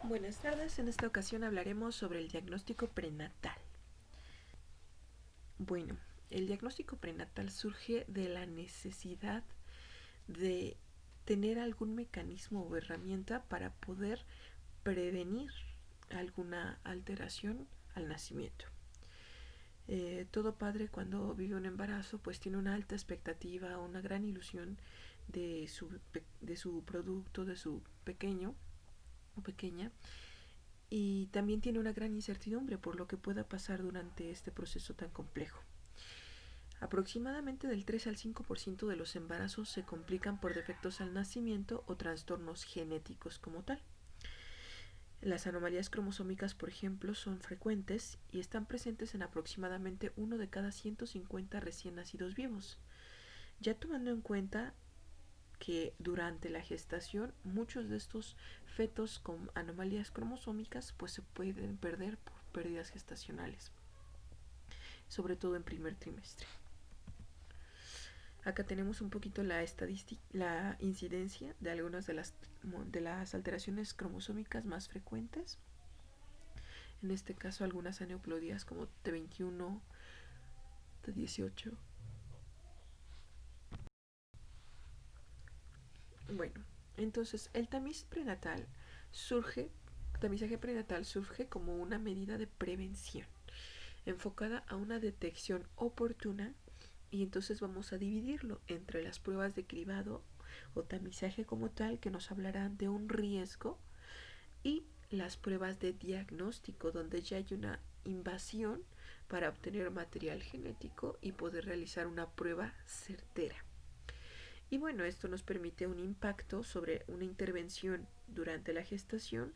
Buenas tardes, en esta ocasión hablaremos sobre el diagnóstico prenatal. Bueno, el diagnóstico prenatal surge de la necesidad de tener algún mecanismo o herramienta para poder prevenir alguna alteración al nacimiento. Todo padre cuando vive un embarazo pues tiene una alta expectativa, una gran ilusión de su producto, de su pequeño o pequeña, y también tiene una gran incertidumbre por lo que pueda pasar durante este proceso tan complejo. Aproximadamente del 3 al 5% de los embarazos se complican por defectos al nacimiento o trastornos genéticos como tal. Las anomalías cromosómicas, por ejemplo, son frecuentes y están presentes en aproximadamente 1 de cada 150 recién nacidos vivos. Ya tomando en cuenta que durante la gestación muchos de estos fetos con anomalías cromosómicas pues se pueden perder por pérdidas gestacionales, sobre todo en primer trimestre. Acá tenemos un poquito la incidencia de algunas de las alteraciones cromosómicas más frecuentes. En este caso algunas aneuploidías como T21, T18. Bueno, entonces el tamizaje prenatal surge como una medida de prevención enfocada a una detección oportuna, y entonces vamos a dividirlo entre las pruebas de cribado o tamizaje como tal, que nos hablarán de un riesgo, y las pruebas de diagnóstico, donde ya hay una invasión para obtener material genético y poder realizar una prueba certera. Y bueno, esto nos permite un impacto sobre una intervención durante la gestación,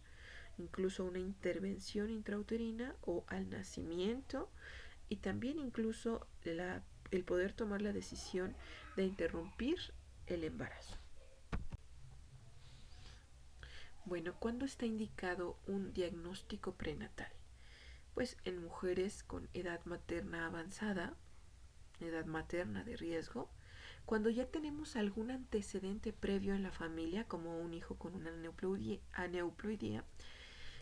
incluso una intervención intrauterina o al nacimiento, y también incluso el poder tomar la decisión de interrumpir el embarazo. Bueno, ¿cuándo está indicado un diagnóstico prenatal? Pues en mujeres con edad materna avanzada, edad materna de riesgo, cuando ya tenemos algún antecedente previo en la familia, como un hijo con una aneuploidía,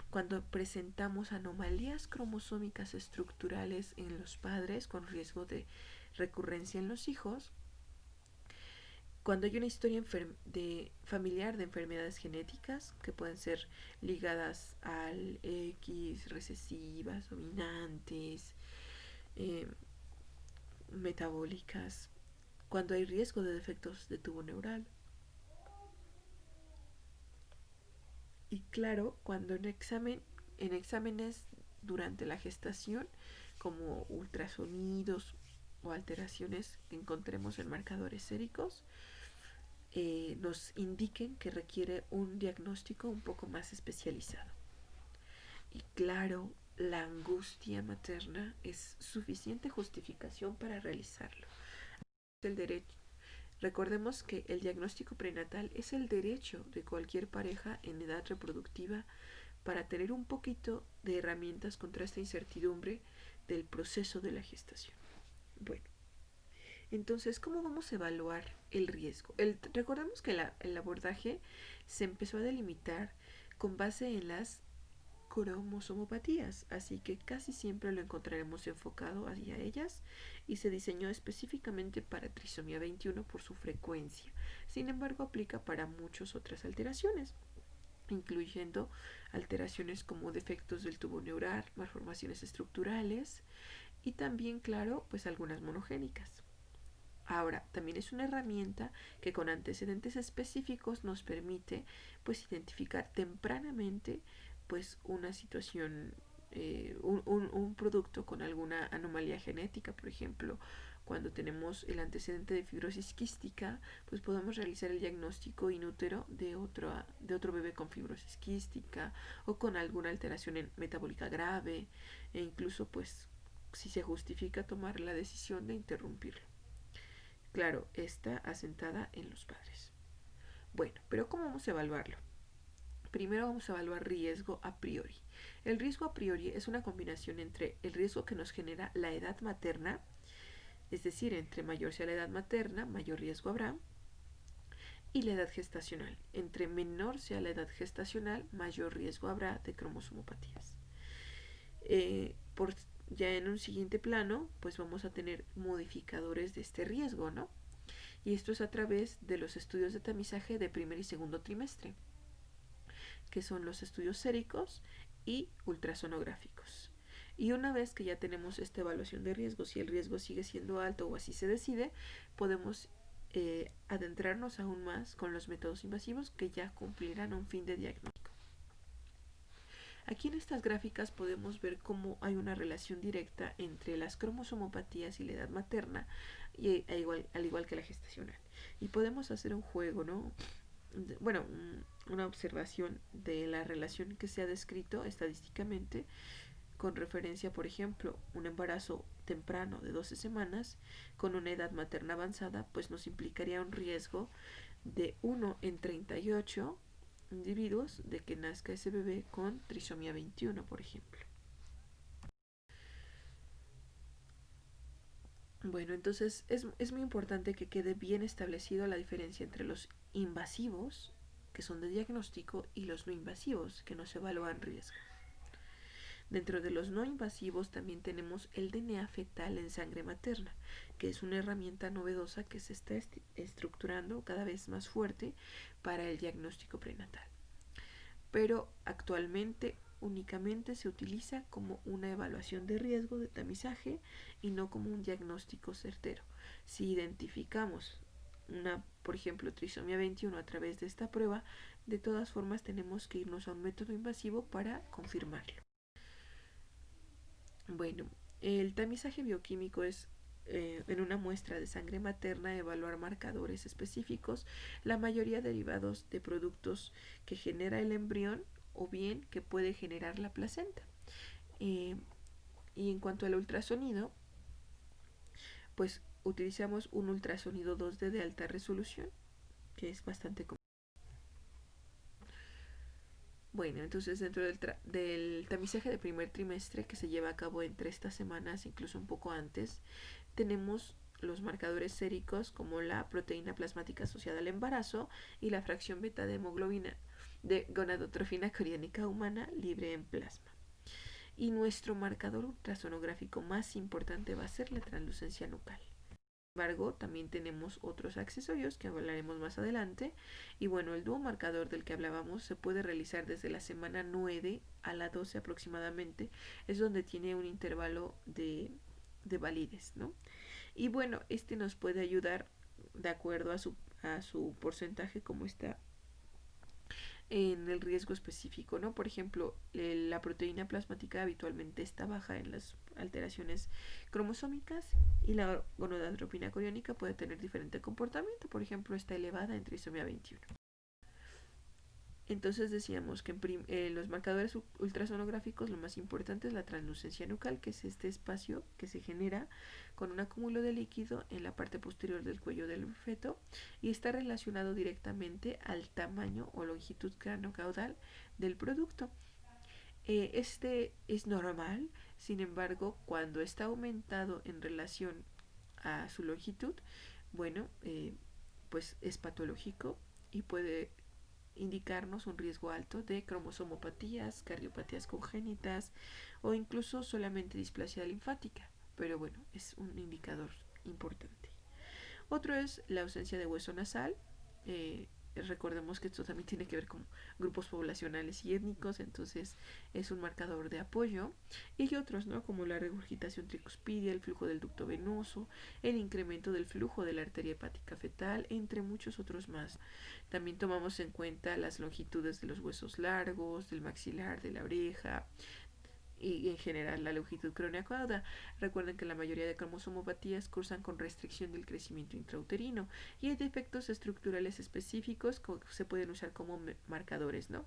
cuando presentamos anomalías cromosómicas estructurales en los padres con riesgo de recurrencia en los hijos, cuando hay una historia familiar de enfermedades genéticas que pueden ser ligadas al X, recesivas, dominantes, eh, metabólicas, cuando hay riesgo de defectos de tubo neural. Y claro, cuando en exámenes durante la gestación, como ultrasonidos o alteraciones que encontremos en marcadores séricos, nos indiquen que requiere un diagnóstico un poco más especializado. Y claro, la angustia materna es suficiente justificación para realizarlo. El derecho. Recordemos que el diagnóstico prenatal es el derecho de cualquier pareja en edad reproductiva para tener un poquito de herramientas contra esta incertidumbre del proceso de la gestación. Bueno, entonces, ¿cómo vamos a evaluar el riesgo? Recordemos que el abordaje se empezó a delimitar con base en las cromosomopatías, así que casi siempre lo encontraremos enfocado hacia ellas, y se diseñó específicamente para trisomía 21 por su frecuencia. Sin embargo, aplica para muchas otras alteraciones, incluyendo alteraciones como defectos del tubo neural, malformaciones estructurales y también, claro, pues algunas monogénicas. Ahora, también es una herramienta que con antecedentes específicos nos permite pues identificar tempranamente pues una situación, un producto con alguna anomalía genética. Por ejemplo, cuando tenemos el antecedente de fibrosis quística, pues podemos realizar el diagnóstico in útero de otro bebé con fibrosis quística o con alguna alteración metabólica grave, e incluso pues si se justifica tomar la decisión de interrumpirlo. Claro, está asentada en los padres. Bueno, pero ¿cómo vamos a evaluarlo? Primero vamos a evaluar riesgo a priori. El riesgo a priori es una combinación entre el riesgo que nos genera la edad materna, es decir, entre mayor sea la edad materna, mayor riesgo habrá, y la edad gestacional. Entre menor sea la edad gestacional, mayor riesgo habrá de cromosomopatías. Ya en un siguiente plano, pues vamos a tener modificadores de este riesgo, ¿no? Y esto es a través de los estudios de tamizaje de primer y segundo trimestre, que son los estudios séricos y ultrasonográficos. Y una vez que ya tenemos esta evaluación de riesgo, si el riesgo sigue siendo alto o así se decide, podemos adentrarnos aún más con los métodos invasivos que ya cumplirán un fin de diagnóstico. Aquí en estas gráficas podemos ver cómo hay una relación directa entre las cromosomopatías y la edad materna, al igual que la gestacional. Y podemos hacer un juego, ¿no? Bueno, una observación de la relación que se ha descrito estadísticamente con referencia, por ejemplo, un embarazo temprano de 12 semanas con una edad materna avanzada, pues nos implicaría un riesgo de 1 en 38 individuos de que nazca ese bebé con trisomía 21, por ejemplo. Bueno, entonces es muy importante que quede bien establecido la diferencia entre los invasivos, que son de diagnóstico, y los no invasivos, que nos evalúan riesgo. Dentro de los no invasivos también tenemos el DNA fetal en sangre materna, que es una herramienta novedosa que se está estructurando cada vez más fuerte para el diagnóstico prenatal. Pero actualmente únicamente se utiliza como una evaluación de riesgo de tamizaje y no como un diagnóstico certero. Si identificamos por ejemplo, trisomía 21 a través de esta prueba, de todas formas tenemos que irnos a un método invasivo para confirmarlo. Bueno, el tamizaje bioquímico es en una muestra de sangre materna evaluar marcadores específicos, la mayoría derivados de productos que genera el embrión o bien que puede generar la placenta. Y en cuanto al ultrasonido, pues utilizamos un ultrasonido 2D de alta resolución, que es bastante común. Bueno, entonces dentro del tamizaje de primer trimestre que se lleva a cabo entre estas semanas, incluso un poco antes, tenemos los marcadores séricos como la proteína plasmática asociada al embarazo y la fracción beta de hemoglobina de gonadotrofina coriónica humana libre en plasma. Y nuestro marcador ultrasonográfico más importante va a ser la translucencia nucal. Sin embargo, también tenemos otros accesorios que hablaremos más adelante. Y bueno, el dúo marcador del que hablábamos se puede realizar desde la semana 9 a la 12 aproximadamente. Es donde tiene un intervalo de validez, ¿no? Y bueno, este nos puede ayudar de acuerdo a su porcentaje como está en el riesgo específico, ¿no? Por ejemplo, la proteína plasmática habitualmente está baja en las alteraciones cromosómicas y la gonadotropina coriónica puede tener diferente comportamiento, por ejemplo, está elevada en trisomía 21. Entonces decíamos que en los marcadores ultrasonográficos lo más importante es la translucencia nucal, que es este espacio que se genera con un acúmulo de líquido en la parte posterior del cuello del feto y está relacionado directamente al tamaño o longitud cráneo-caudal del producto. Este es normal, sin embargo, cuando está aumentado en relación a su longitud, bueno, pues es patológico y puede indicarnos un riesgo alto de cromosomopatías, cardiopatías congénitas o incluso solamente displasia linfática, pero bueno, es un indicador importante. Otro es la ausencia de hueso nasal. Recordemos que esto también tiene que ver con grupos poblacionales y étnicos, entonces es un marcador de apoyo. Y hay otros, ¿no? Como la regurgitación tricuspidia, el flujo del ducto venoso, el incremento del flujo de la arteria hepática fetal, entre muchos otros más. También tomamos en cuenta las longitudes de los huesos largos, del maxilar, de la oreja, y en general la longitud craneoaguda. Recuerden que la mayoría de cromosomopatías cursan con restricción del crecimiento intrauterino y hay defectos estructurales específicos que se pueden usar como marcadores, ¿no?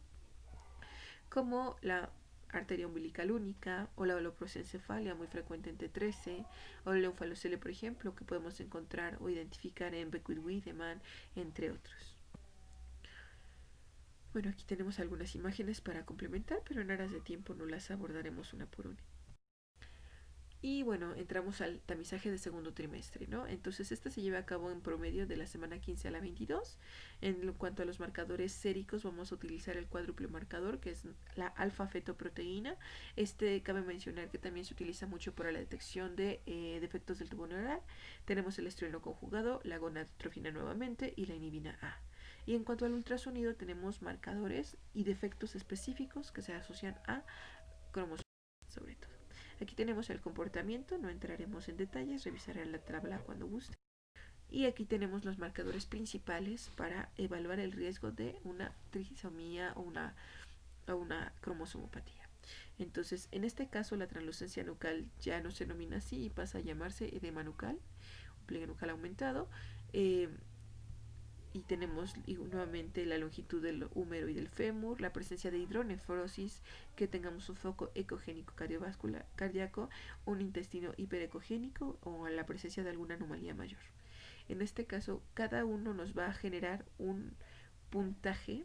Como la arteria umbilical única o la holoprosencefalia muy frecuente en T13 o el eufalocele, por ejemplo, que podemos encontrar o identificar en Beckwith-Wiedemann, entre otros. Bueno, aquí tenemos algunas imágenes para complementar, pero en aras de tiempo no las abordaremos una por una. Y bueno, entramos al tamizaje de segundo trimestre, ¿no? Entonces, esta se lleva a cabo en promedio de la semana 15 a la 22. En cuanto a los marcadores séricos, vamos a utilizar el cuádruple marcador, que es la alfa-fetoproteína. Cabe mencionar que también se utiliza mucho para la detección de defectos del tubo neural. Tenemos el estreno conjugado, la gonadotrofina nuevamente y la inhibina A. Y en cuanto al ultrasonido, tenemos marcadores y defectos específicos que se asocian a cromosomas, sobre todo. Aquí tenemos el comportamiento, no entraremos en detalles, revisaré la tabla cuando guste. Y aquí tenemos los marcadores principales para evaluar el riesgo de una trisomía o una cromosomopatía. Entonces, en este caso, la translucencia nucal ya no se denomina así y pasa a llamarse edema nucal, un pliegue nucal aumentado. Y tenemos nuevamente la longitud del húmero y del fémur, la presencia de hidronefrosis, que tengamos un foco ecogénico cardiovascular cardíaco, un intestino hiperecogénico o la presencia de alguna anomalía mayor. En este caso, cada uno nos va a generar un puntaje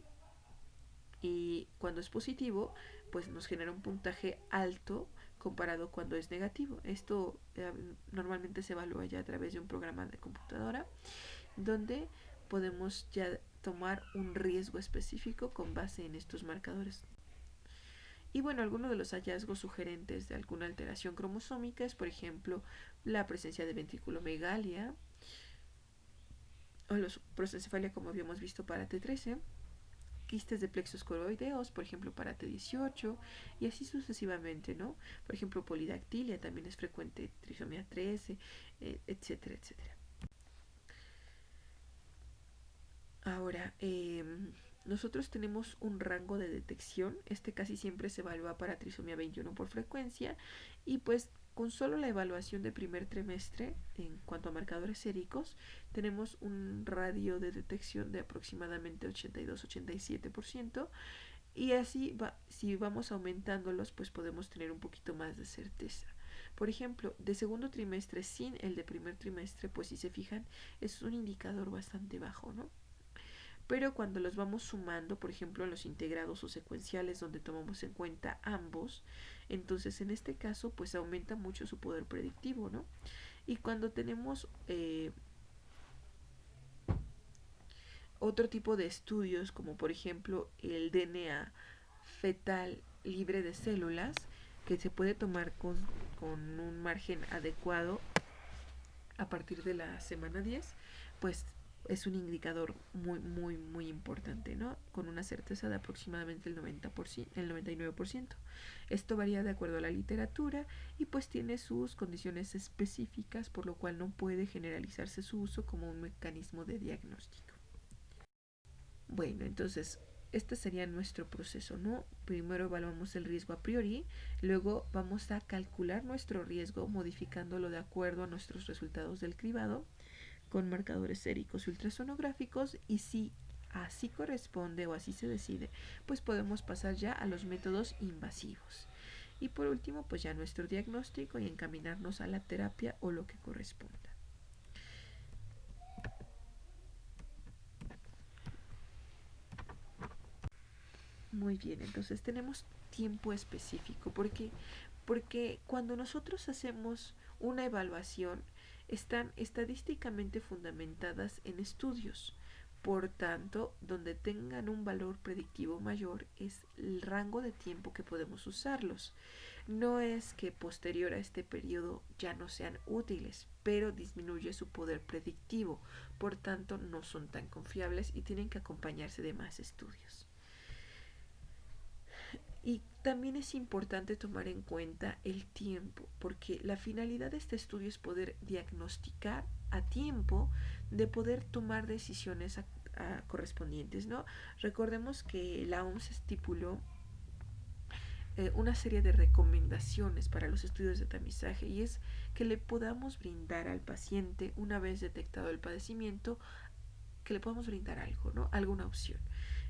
y cuando es positivo, pues nos genera un puntaje alto comparado cuando es negativo. Esto normalmente se evalúa ya a través de un programa de computadora donde podemos ya tomar un riesgo específico con base en estos marcadores. Y bueno, algunos de los hallazgos sugerentes de alguna alteración cromosómica es, por ejemplo, la presencia de ventriculomegalia o los prosencefalia, como habíamos visto para T13, quistes de plexos coroideos, por ejemplo, para T18, y así sucesivamente, ¿no? Por ejemplo, polidactilia también es frecuente, trisomía 13, etcétera, etcétera. Ahora, nosotros tenemos un rango de detección. Casi siempre se evalúa para trisomía 21 por frecuencia. Y pues con solo la evaluación de primer trimestre, en cuanto a marcadores séricos, tenemos un radio de detección de aproximadamente 82-87%. Y así, si vamos aumentándolos, pues podemos tener un poquito más de certeza. Por ejemplo, de segundo trimestre sin el de primer trimestre, pues si se fijan, es un indicador bastante bajo, ¿no? Pero cuando los vamos sumando, por ejemplo, en los integrados o secuenciales donde tomamos en cuenta ambos, entonces en este caso pues aumenta mucho su poder predictivo, ¿no? Y cuando tenemos otro tipo de estudios, como por ejemplo el DNA fetal libre de células, que se puede tomar con un margen adecuado a partir de la semana 10, pues es un indicador muy importante, ¿no? Con una certeza de aproximadamente el 99%. Esto varía de acuerdo a la literatura y pues tiene sus condiciones específicas, por lo cual no puede generalizarse su uso como un mecanismo de diagnóstico. Bueno, entonces este sería nuestro proceso, ¿no? Primero evaluamos el riesgo a priori, luego vamos a calcular nuestro riesgo modificándolo de acuerdo a nuestros resultados del cribado con marcadores séricos y ultrasonográficos, y si así corresponde o así se decide, pues podemos pasar ya a los métodos invasivos. Y por último, pues ya nuestro diagnóstico y encaminarnos a la terapia o lo que corresponda. Muy bien, entonces tenemos tiempo específico, porque cuando nosotros hacemos una evaluación, están estadísticamente fundamentadas en estudios. Por tanto, donde tengan un valor predictivo mayor es el rango de tiempo que podemos usarlos. No es que posterior a este periodo ya no sean útiles, pero disminuye su poder predictivo. Por tanto, no son tan confiables y tienen que acompañarse de más estudios. Y también es importante tomar en cuenta el tiempo, porque la finalidad de este estudio es poder diagnosticar a tiempo de poder tomar decisiones correspondientes, ¿no? Recordemos que la OMS estipuló una serie de recomendaciones para los estudios de tamizaje, y es que le podamos brindar al paciente, una vez detectado el padecimiento, que le podamos brindar algo, ¿no? Alguna opción.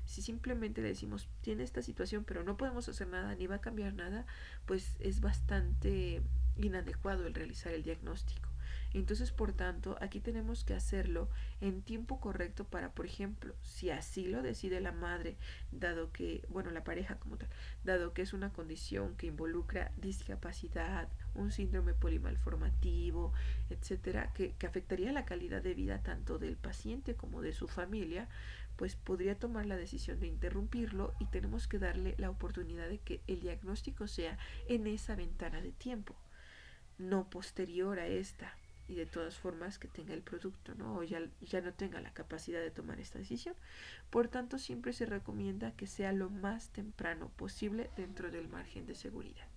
Si simplemente le decimos, tiene esta situación, pero no podemos hacer nada, ni va a cambiar nada, pues es bastante inadecuado el realizar el diagnóstico. Entonces, por tanto, aquí tenemos que hacerlo en tiempo correcto para, por ejemplo, si así lo decide la madre, dado que, bueno, la pareja como tal, dado que es una condición que involucra discapacidad, un síndrome polimalformativo, etcétera, que afectaría la calidad de vida tanto del paciente como de su familia, pues podría tomar la decisión de interrumpirlo y tenemos que darle la oportunidad de que el diagnóstico sea en esa ventana de tiempo, no posterior a esta, y de todas formas que tenga el producto, ¿no? O ya no tenga la capacidad de tomar esta decisión. Por tanto, siempre se recomienda que sea lo más temprano posible dentro del margen de seguridad.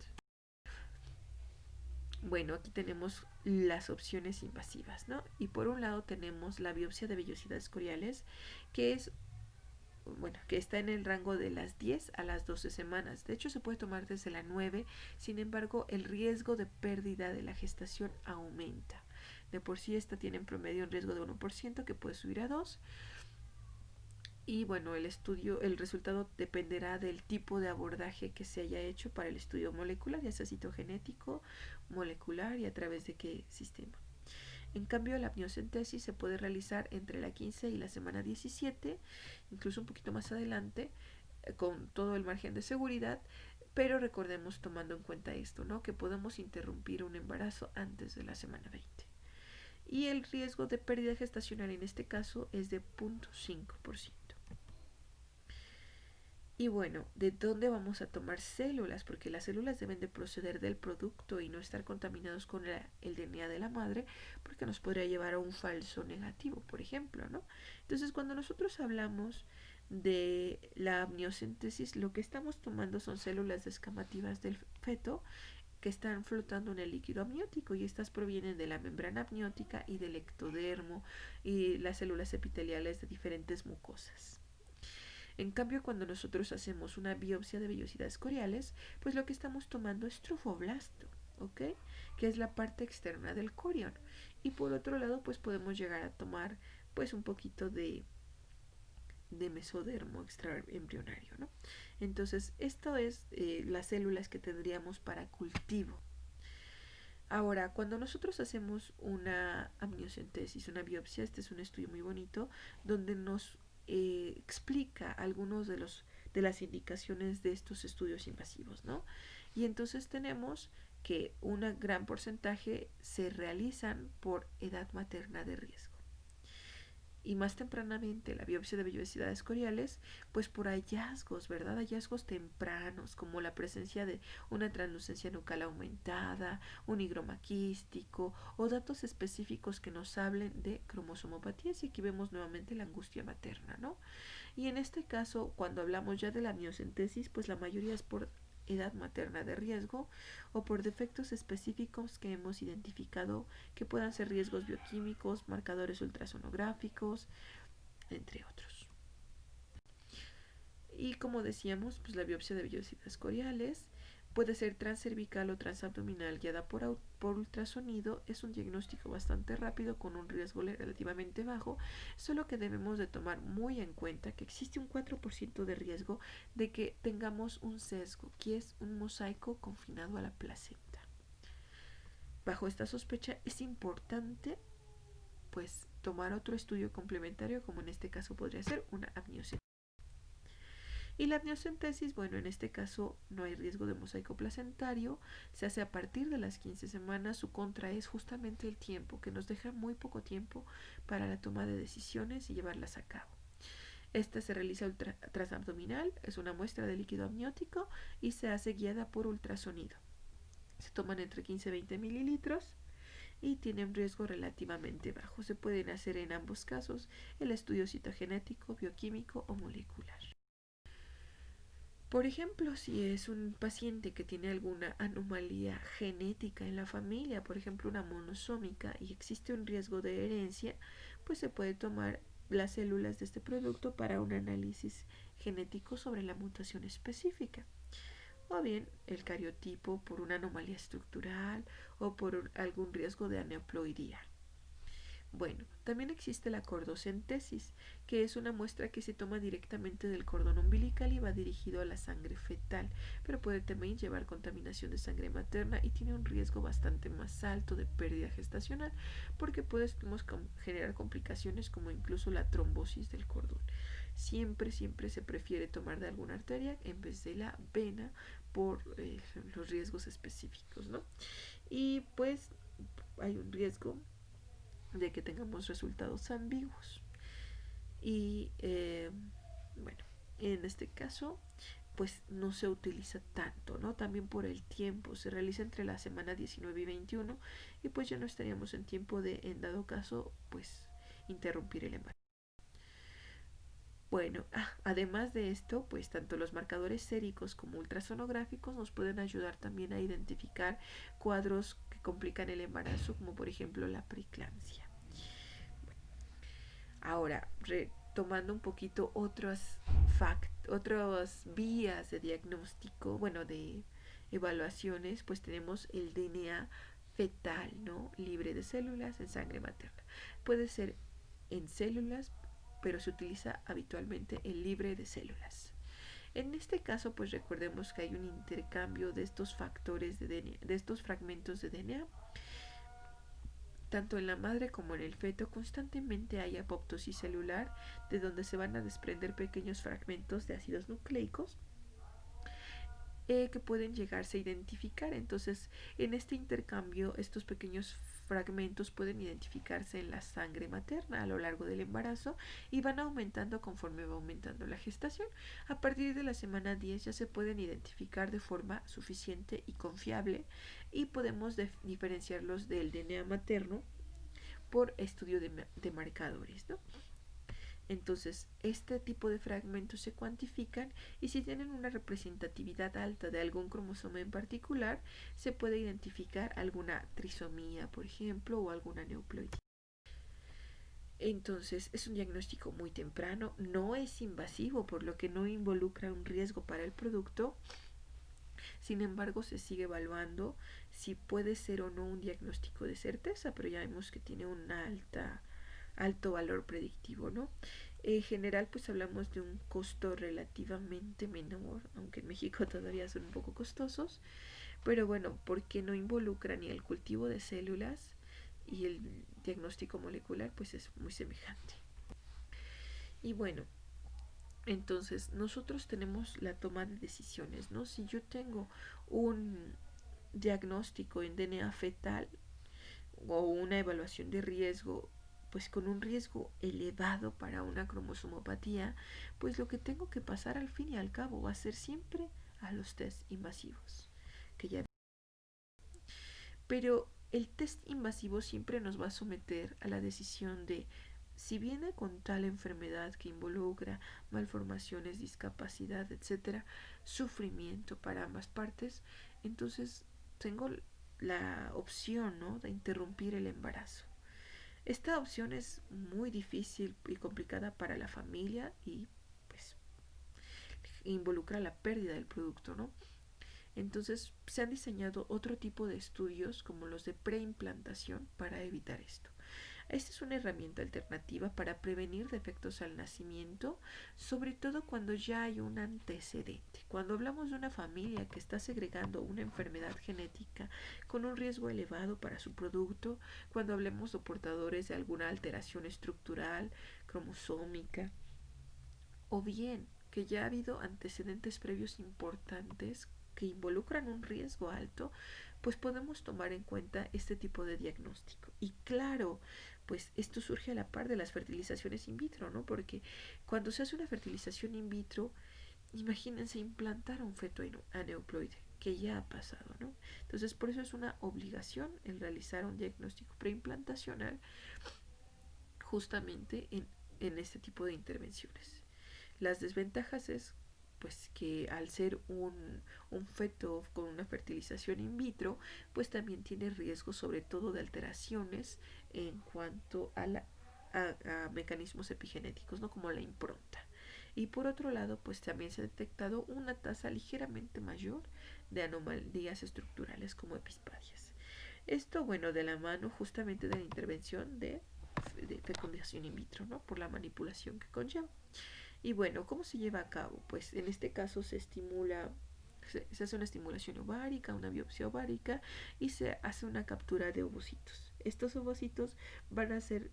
Bueno, aquí tenemos las opciones invasivas, ¿no? Y por un lado tenemos la biopsia de vellosidades coriales, que es, bueno, que está en el rango de las 10 a las 12 semanas. De hecho, se puede tomar desde la 9. Sin embargo, el riesgo de pérdida de la gestación aumenta. De por sí esta tiene en promedio un riesgo de 1% que puede subir a 2. Y bueno, el resultado dependerá del tipo de abordaje que se haya hecho para el estudio molecular, ya sea citogenético, molecular y a través de qué sistema. En cambio, la amniocentesis se puede realizar entre la 15 y la semana 17, incluso un poquito más adelante, con todo el margen de seguridad, pero recordemos tomando en cuenta esto, ¿no? Que podemos interrumpir un embarazo antes de la semana 20. Y el riesgo de pérdida gestacional en este caso es de 0.5%. Y bueno, ¿de dónde vamos a tomar células? Porque las células deben de proceder del producto y no estar contaminados con el DNA de la madre, porque nos podría llevar a un falso negativo, por ejemplo, ¿no? Entonces, cuando nosotros hablamos de la amniocentesis, lo que estamos tomando son células descamativas del feto que están flotando en el líquido amniótico, y estas provienen de la membrana amniótica y del ectodermo y las células epiteliales de diferentes mucosas. En cambio, cuando nosotros hacemos una biopsia de vellosidades coriales, pues lo que estamos tomando es trofoblasto, ¿ok? Que es la parte externa del corión. Y por otro lado, pues podemos llegar a tomar pues un poquito de mesodermo extraembrionario, ¿no? Entonces, esto es las células que tendríamos para cultivo. Ahora, cuando nosotros hacemos una amniocentesis, una biopsia, este es un estudio muy bonito donde nos explica algunos de las indicaciones de estos estudios invasivos, ¿no? Y entonces tenemos que un gran porcentaje se realizan por edad materna de riesgo, y más tempranamente la biopsia de vellosidades coriales, pues por hallazgos, ¿verdad? Hallazgos tempranos, como la presencia de una translucencia nucal aumentada, un higroma quístico o datos específicos que nos hablen de cromosomopatías, y aquí vemos nuevamente la angustia materna, ¿no? Y en este caso, cuando hablamos ya de la amniocentesis, pues la mayoría es por edad materna de riesgo o por defectos específicos que hemos identificado que puedan ser riesgos bioquímicos, marcadores ultrasonográficos, entre otros. Y como decíamos, pues la biopsia de vellosidades coriales puede ser transcervical o transabdominal guiada por ultrasonido. Es un diagnóstico bastante rápido con un riesgo relativamente bajo, solo que debemos de tomar muy en cuenta que existe un 4% de riesgo de que tengamos un sesgo, que es un mosaico confinado a la placenta. Bajo esta sospecha es importante pues tomar otro estudio complementario, como en este caso podría ser una amniocentesis. Y la amniocentesis, bueno, en este caso no hay riesgo de mosaico placentario, se hace a partir de las 15 semanas, su contra es justamente el tiempo, que nos deja muy poco tiempo para la toma de decisiones y llevarlas a cabo. Esta se realiza transabdominal, es una muestra de líquido amniótico y se hace guiada por ultrasonido. Se toman entre 15 y 20 mililitros y tienen riesgo relativamente bajo. Se pueden hacer en ambos casos el estudio citogenético, bioquímico o molecular. Por ejemplo, si es un paciente que tiene alguna anomalía genética en la familia, por ejemplo una monosómica, y existe un riesgo de herencia, pues se puede tomar las células de este producto para un análisis genético sobre la mutación específica, o bien el cariotipo por una anomalía estructural o por algún riesgo de aneuploidía. Bueno, también existe la cordocentesis, que es una muestra que se toma directamente del cordón umbilical y va dirigido a la sangre fetal, pero puede también llevar contaminación de sangre materna y tiene un riesgo bastante más alto de pérdida gestacional, porque podemos generar complicaciones como incluso la trombosis del cordón. Siempre se prefiere tomar de alguna arteria en vez de la vena por los riesgos específicos, ¿no? Y pues hay un riesgo de que tengamos resultados ambiguos. Y bueno, en este caso, pues no se utiliza tanto, ¿no? También por el tiempo, se realiza entre la semana 19 y 21 y pues ya no estaríamos en tiempo de, en dado caso, pues interrumpir el embarazo. Bueno, además de esto, pues tanto los marcadores séricos como ultrasonográficos nos pueden ayudar también a identificar cuadros que complican el embarazo, como por ejemplo la preeclampsia. Ahora, retomando un poquito otras vías de diagnóstico, bueno, de evaluaciones, pues tenemos el DNA fetal, ¿no? Libre de células en sangre materna. Puede ser en células, pero se utiliza habitualmente el libre de células. En este caso, pues recordemos que hay un intercambio de estos factores de DNA, de estos fragmentos de DNA. Tanto en la madre como en el feto constantemente hay apoptosis celular, de donde se van a desprender pequeños fragmentos de ácidos nucleicos que pueden llegarse a identificar. Entonces, en este intercambio, estos pequeños fragmentos pueden identificarse en la sangre materna a lo largo del embarazo y van aumentando conforme va aumentando la gestación. A partir de la semana 10 ya se pueden identificar de forma suficiente y confiable y podemos diferenciarlos del DNA materno por estudio de marcadores, ¿no? Entonces, este tipo de fragmentos se cuantifican y si tienen una representatividad alta de algún cromosoma en particular, se puede identificar alguna trisomía, por ejemplo, o alguna aneuploidía. Entonces, es un diagnóstico muy temprano, no es invasivo, por lo que no involucra un riesgo para el producto. Sin embargo, se sigue evaluando si puede ser o no un diagnóstico de certeza, pero ya vemos que tiene un alto valor predictivo, ¿no? En general, pues hablamos de un costo relativamente menor, aunque en México todavía son un poco costosos, pero bueno, porque no involucra ni el cultivo de células y el diagnóstico molecular, pues es muy semejante. Y bueno, entonces nosotros tenemos la toma de decisiones, ¿no? Si yo tengo un diagnóstico en DNA fetal o una evaluación de riesgo, pues con un riesgo elevado para una cromosomopatía, pues lo que tengo que pasar al fin y al cabo va a ser siempre a los test invasivos, que ya. Pero el test invasivo siempre nos va a someter a la decisión de si viene con tal enfermedad que involucra malformaciones, discapacidad, etcétera, sufrimiento para ambas partes, entonces tengo la opción, ¿no?, de interrumpir el embarazo. Esta opción es muy difícil y complicada para la familia y pues involucra la pérdida del producto, ¿no? Entonces se han diseñado otro tipo de estudios como los de preimplantación para evitar esto. Esta es una herramienta alternativa para prevenir defectos al nacimiento, sobre todo cuando ya hay un antecedente. Cuando hablamos de una familia que está segregando una enfermedad genética con un riesgo elevado para su producto, cuando hablemos de portadores de alguna alteración estructural, cromosómica, o bien que ya ha habido antecedentes previos importantes que involucran un riesgo alto, pues podemos tomar en cuenta este tipo de diagnóstico. Y claro, pues esto surge a la par de las fertilizaciones in vitro, ¿no? Porque cuando se hace una fertilización in vitro, imagínense implantar a un feto aneuploide, que ya ha pasado, ¿no? Entonces, por eso es una obligación el realizar un diagnóstico preimplantacional justamente en este tipo de intervenciones. Las desventajas es pues que al ser un feto con una fertilización in vitro, pues también tiene riesgo sobre todo de alteraciones en cuanto a mecanismos epigenéticos, ¿no?, como la impronta. Y por otro lado, pues también se ha detectado una tasa ligeramente mayor de anomalías estructurales como epispadias. Esto, bueno, de la mano justamente de la intervención de de fecundación in vitro, ¿no? Por la manipulación que conlleva. Y bueno, ¿cómo se lleva a cabo? Pues en este caso se hace una estimulación ovárica, una biopsia ovárica y se hace una captura de ovocitos. Estos ovocitos van a ser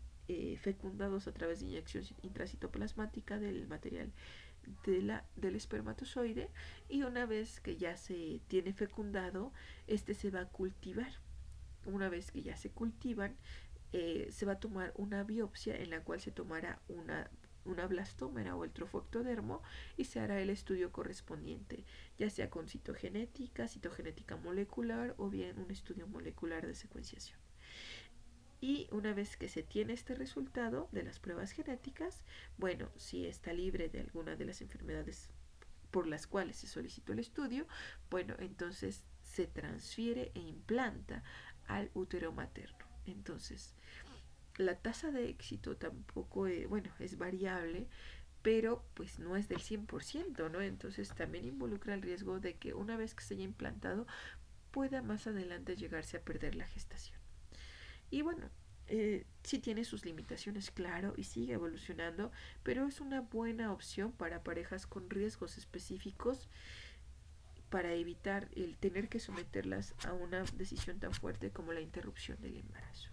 fecundados a través de inyección intracitoplasmática del material del espermatozoide, y una vez que ya se tiene fecundado, este se va a cultivar. Una vez que ya se cultivan, se va a tomar una biopsia en la cual se tomará una blastómera o el trofoctodermo y se hará el estudio correspondiente, ya sea con citogenética molecular o bien un estudio molecular de secuenciación. Y una vez que se tiene este resultado de las pruebas genéticas, bueno, si está libre de alguna de las enfermedades por las cuales se solicitó el estudio, bueno, entonces se transfiere e implanta al útero materno. Entonces, la tasa de éxito tampoco, bueno, es variable, pero pues no es del 100%, ¿no? Entonces también involucra el riesgo de que una vez que se haya implantado pueda más adelante llegarse a perder la gestación. Y bueno, sí tiene sus limitaciones, claro, y sigue evolucionando, pero es una buena opción para parejas con riesgos específicos para evitar el tener que someterlas a una decisión tan fuerte como la interrupción del embarazo.